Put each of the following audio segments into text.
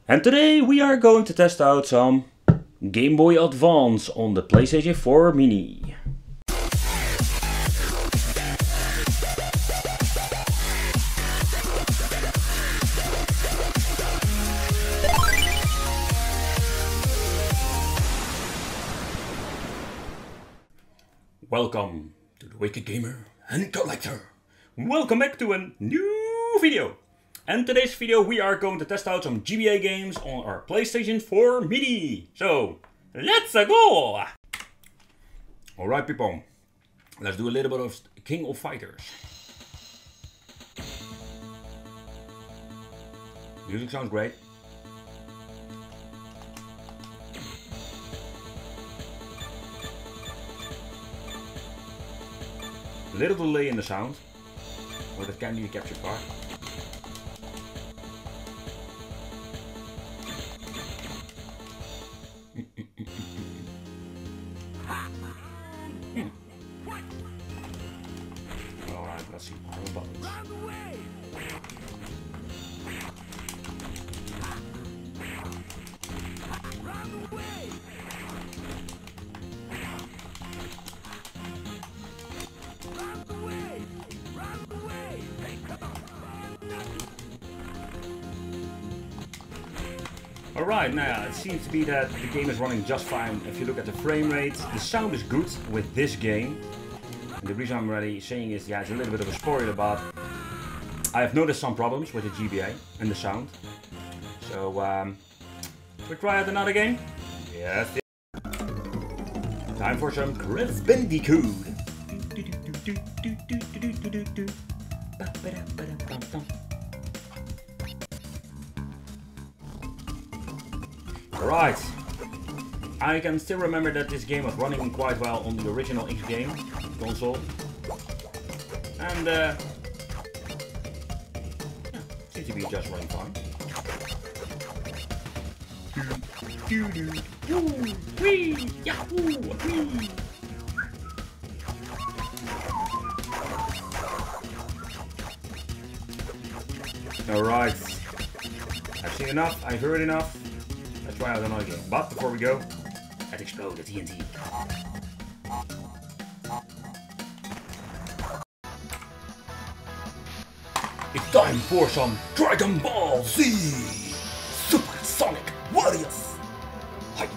And today we are going to test out some Game Boy Advance on the PlayStation 4 Mini. Welcome to the Wicked Gamer and Collector. Welcome back to a new video. And today's video we are going to test out some GBA games on our PlayStation 4 Mini. So, let's go! Alright people, let's do a little bit of King of Fighters. Music sounds great. A little delay in the sound, but it can be a captured part. Alright, let's see. Alright, now it seems to be that the game is running just fine. If you look at the frame rate, the sound is good with this game. And the reason I'm already saying is, yeah, it's a little bit of a spoiler, but I have noticed some problems with the GBA and the sound. So, should we try out another game? Yes. Time for some Crash Bandicoot. Right, I can still remember that this game was running quite well on the original X game console, and yeah, seems to be just running fine. Alright, I've seen enough, I've heard enough. Let's try out another game. But before we go, let's explode the TNT. It's time for some Dragon Ball Z Super Sonic Warriors. Hi.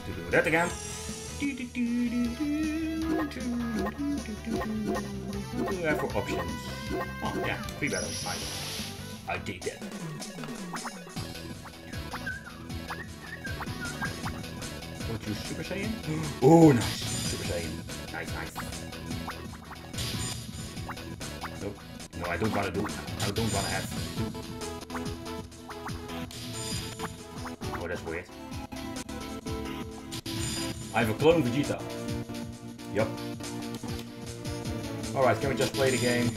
To do that again. What do we have for options? Oh yeah, 3 battles. Nice. I did that. Go to Super Saiyan. Oh, nice. Super Saiyan. Nice, nice. Nope. No, I don't want to do it. I don't want to have two. Oh, that's weird. I have a clone Vegeta. Yup. Alright, can we just play the game?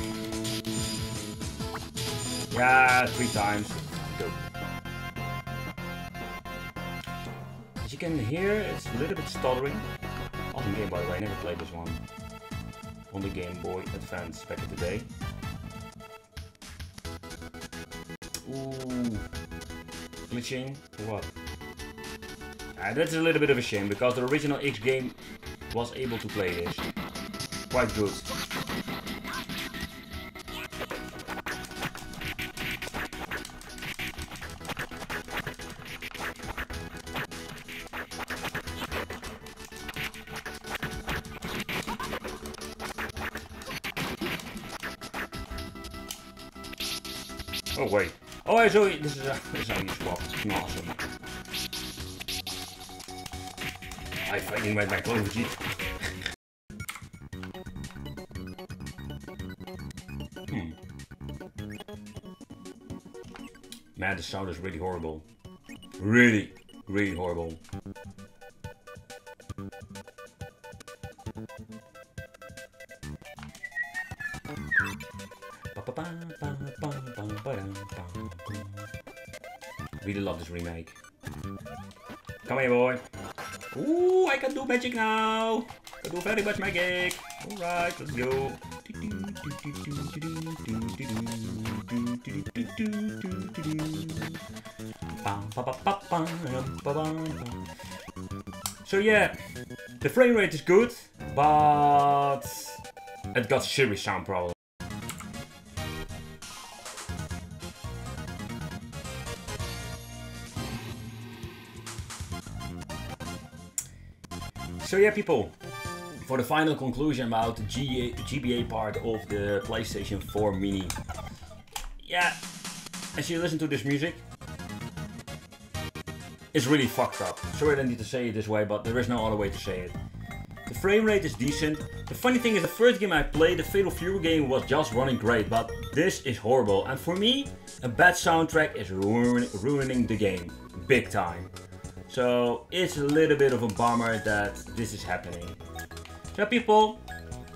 Yeah, 3 times. Go. As you can hear, it's a little bit stuttering. Awesome game, by the way. I never played this one on the Game Boy Advance back in the day. Ooh, glitching or what? That's a little bit of a shame because the original X game was able to play this quite good. Oh wait. Oh, I saw this is how you swap. Awesome. I'm fighting with my clone Vegeta. Man, the sound is really horrible. Really, really horrible. Really love this remake. Come here, boy. Ooh, I can do magic now. I can do very much magic. Alright, let's go. So yeah, the frame rate is good, but it got serious sound problems. So yeah, people, for the final conclusion about the GBA part of the PlayStation 4 Mini. Yeah, as you listen to this music, it's really fucked up. Sorry I don't need to say it this way, but there is no other way to say it. The frame rate is decent. The funny thing is, the first game I played, the Fatal Fury game, was just running great, but this is horrible. And for me, a bad soundtrack is ruining the game, big time. So it's a little bit of a bummer that this is happening. So people,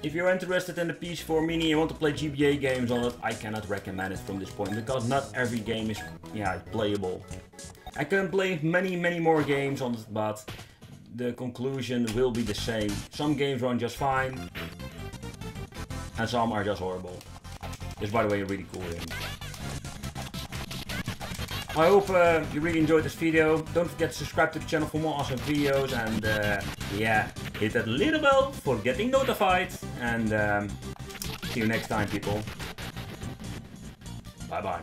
if you're interested in the PS4 Mini and want to play GBA games on it, I cannot recommend it from this point, because not every game is playable. I can play many more games on it, but the conclusion will be the same. Some games run just fine, and some are just horrible. This, by the way, a really cool game. I hope you really enjoyed this video. Don't forget to subscribe to the channel for more awesome videos, and yeah, hit that little bell for getting notified, and see you next time, people. Bye bye.